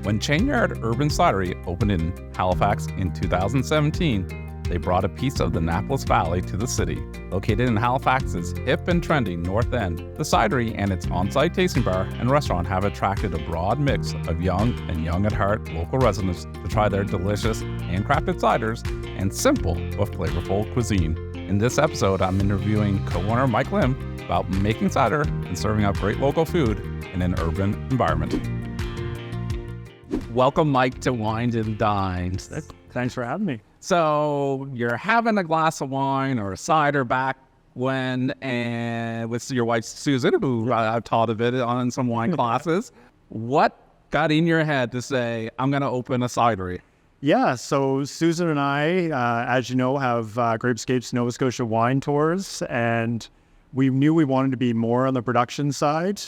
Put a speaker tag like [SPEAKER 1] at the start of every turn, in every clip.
[SPEAKER 1] When Chainyard Urban Cidery opened in Halifax in 2017, they brought a piece of the Annapolis Valley to the city. Located in Halifax's hip and trendy North End, the Cidery and its on-site tasting bar and restaurant have attracted a broad mix of young and young at heart local residents to try their delicious handcrafted ciders and simple but flavorful cuisine. In this episode, I'm interviewing co-owner Mike Lim about making cider and serving up great local food in an urban environment. Welcome, Mike, to Wine and Dines.
[SPEAKER 2] Thanks for having me.
[SPEAKER 1] So you're having a glass of wine or a cider back when, and with your wife Susan, who I've taught a bit on some wine classes. What got in your head to say, I'm going to open a cidery?
[SPEAKER 2] Yeah, so Susan and I, as you know, have Grapescapes Nova Scotia wine tours, and we knew we wanted to be more on the production side.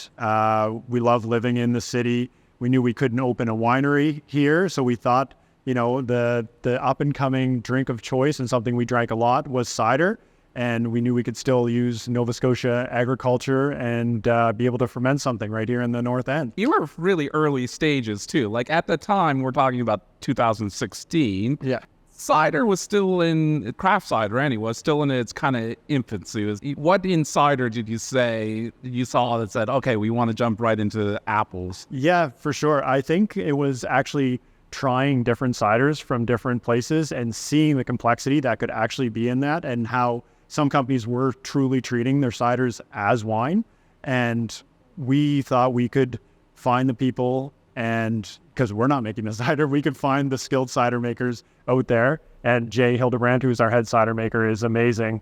[SPEAKER 2] We love living in the city. We knew we couldn't open a winery here, so we thought, you know, the up-and-coming drink of choice and something we drank a lot was cider, and we knew we could still use Nova Scotia agriculture and be able to ferment something right here in the North End.
[SPEAKER 1] You were really early stages, too. Like, at the time, we're talking about 2016.
[SPEAKER 2] Yeah.
[SPEAKER 1] Cider was still in, craft cider anyway, was still in its kind of infancy. What in cider did you say you saw that said, okay, we want to jump right into apples?
[SPEAKER 2] Yeah, for sure. I think it was actually trying different ciders from different places and seeing the complexity that could actually be in that and how some companies were truly treating their ciders as wine. And we thought we could find the people, and because we're not making the cider, we could find the skilled cider makers out there. And Jay Hildebrand, who's our head cider maker, is amazing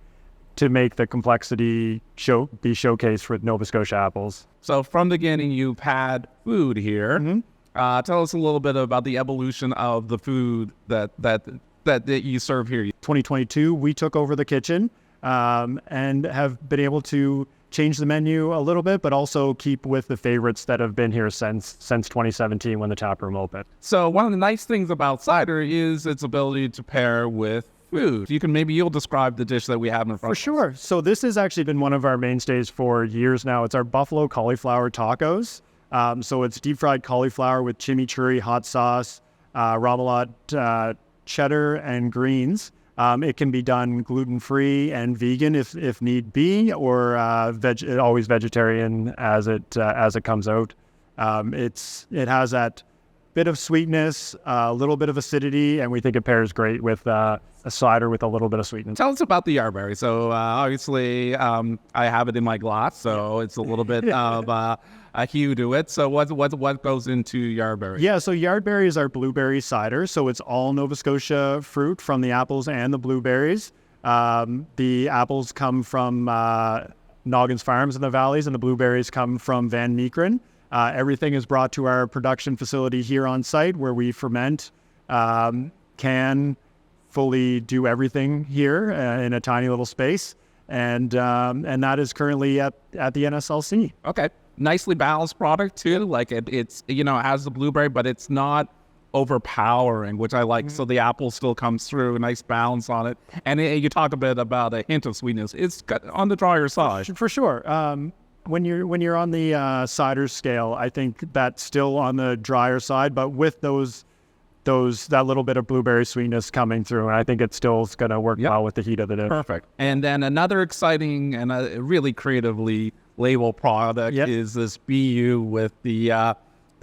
[SPEAKER 2] to make the complexity be showcased with Nova Scotia apples.
[SPEAKER 1] So from the beginning, you've had food here.
[SPEAKER 2] Mm-hmm.
[SPEAKER 1] Tell us a little bit about the evolution of the food that you serve here.
[SPEAKER 2] 2022, we took over the kitchen and have been able to change the menu a little bit, but also keep with the favorites that have been here since 2017 when the Taproom opened.
[SPEAKER 1] So one of the nice things about cider is its ability to pair with food. You'll describe the dish that we have in front of us.
[SPEAKER 2] For sure. So this has actually been one of our mainstays for years now. It's our buffalo cauliflower tacos. So it's deep fried cauliflower with chimichurri, hot sauce, remoulade, cheddar, and greens. It can be done gluten-free and vegan if need be, or always vegetarian as it comes out. It has that bit of sweetness, a little bit of acidity, and we think it pairs great with a cider with a little bit of sweetness.
[SPEAKER 1] Tell us about the yardberry. So obviously I have it in my glass, so it's a little bit of a hue to it. So what goes into yardberry?
[SPEAKER 2] Yeah, so yardberry is our blueberry cider. So it's all Nova Scotia fruit from the apples and the blueberries. The apples come from Noggins Farms in the valleys, and the blueberries come from Van Meekeren. Everything is brought to our production facility here on site where we ferment, can fully do everything here in a tiny little space. And that is currently at the NSLC.
[SPEAKER 1] Okay. Nicely balanced product too. Like it's has the blueberry, but it's not overpowering, which I like. Mm-hmm. So the apple still comes through, a nice balance on it. And you talk a bit about a hint of sweetness. It's on the drier side.
[SPEAKER 2] For sure. When you're on the cider scale, I think that's still on the drier side, but with that little bit of blueberry sweetness coming through, and I think it's still going to work well with the heat of the dish.
[SPEAKER 1] Perfect. And then another exciting and really creatively labeled product is this BU with the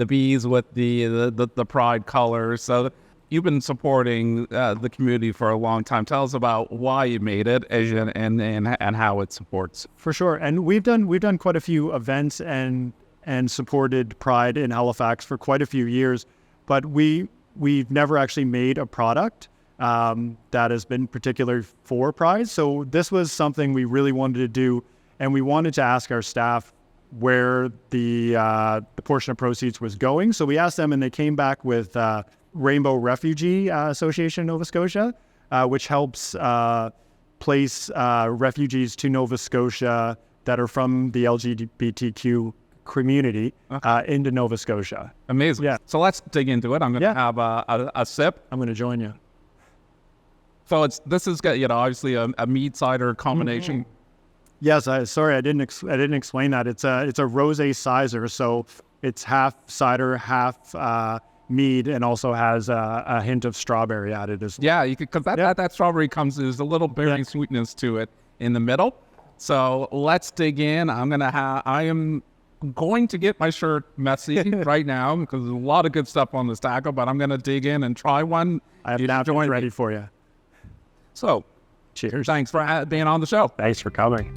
[SPEAKER 1] bees with the pride colors. So you've been supporting the community for a long time. Tell us about why you made it and how it supports.
[SPEAKER 2] For sure. And we've done quite a few events and supported Pride in Halifax for quite a few years, but we've never actually made a product that has been particular for Pride. So this was something we really wanted to do, and we wanted to ask our staff where the portion of proceeds was going. So we asked them, and they came back with Rainbow Refugee Association Nova Scotia, which helps place refugees to Nova Scotia that are from the LGBTQ community into Nova Scotia.
[SPEAKER 1] Amazing. Yeah. So let's dig into it. I'm going to have a sip.
[SPEAKER 2] I'm going to join you.
[SPEAKER 1] So this is obviously a mead cider combination. Mm-hmm.
[SPEAKER 2] Yes, sorry, I didn't explain that. It's a rosé cider, so it's half cider, half mead and also has a hint of strawberry added as well.
[SPEAKER 1] Yeah, you could, because that strawberry there's a little berry sweetness to it in the middle. So let's dig in. I am going to get my shirt messy right now because there's a lot of good stuff on this taco, but I'm going to dig in and try one.
[SPEAKER 2] I have napkins ready for you.
[SPEAKER 1] So,
[SPEAKER 2] cheers.
[SPEAKER 1] Thanks for being on the show.
[SPEAKER 2] Thanks for coming.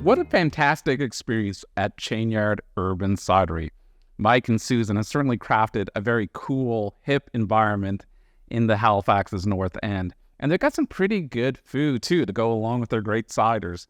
[SPEAKER 1] What a fantastic experience at Chainyard Urban Cidery. Mike and Susan have certainly crafted a very cool, hip environment in the Halifax's North End. And they've got some pretty good food, too, to go along with their great ciders.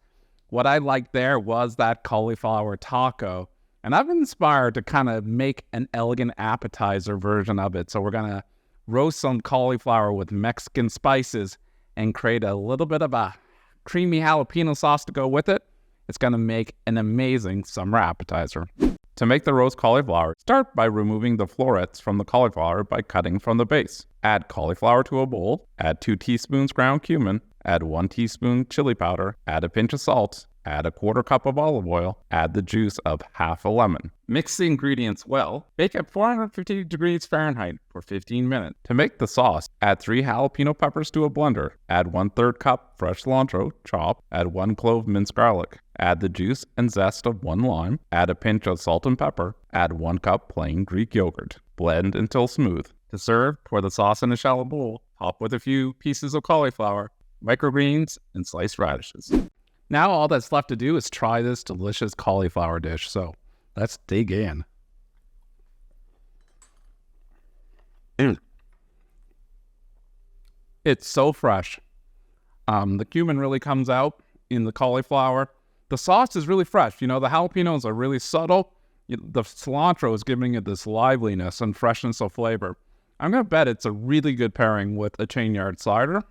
[SPEAKER 1] What I liked there was that cauliflower taco. And I've been inspired to kind of make an elegant appetizer version of it. So we're going to roast some cauliflower with Mexican spices and create a little bit of a creamy jalapeno sauce to go with it. It's going to make an amazing summer appetizer. To make the roast cauliflower, start by removing the florets from the cauliflower by cutting from the base. Add cauliflower to a bowl, add 2 teaspoons ground cumin, add 1 teaspoon chili powder, add a pinch of salt, add a 1/4 cup of olive oil, add the juice of half a lemon. Mix the ingredients well, bake at 450 degrees Fahrenheit for 15 minutes. To make the sauce, add 3 jalapeno peppers to a blender, add 1/3 cup fresh cilantro, chopped, add 1 clove minced garlic, add the juice and zest of 1 lime, add a pinch of salt and pepper, add 1 cup plain Greek yogurt. Blend until smooth. To serve, pour the sauce in a shallow bowl, top with a few pieces of cauliflower, microgreens, and sliced radishes. Now all that's left to do is try this delicious cauliflower dish, so let's dig in. It's so fresh. The cumin really comes out in the cauliflower. The sauce is really fresh. You know, the jalapenos are really subtle. The cilantro is giving it this liveliness and freshness of flavor. I'm going to bet it's a really good pairing with a Chainyard cider.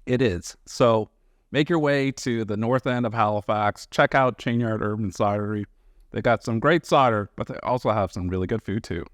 [SPEAKER 1] It is. So make your way to the north end of Halifax. Check out Chainyard Urban Cidery. They got some great cider, but they also have some really good food too.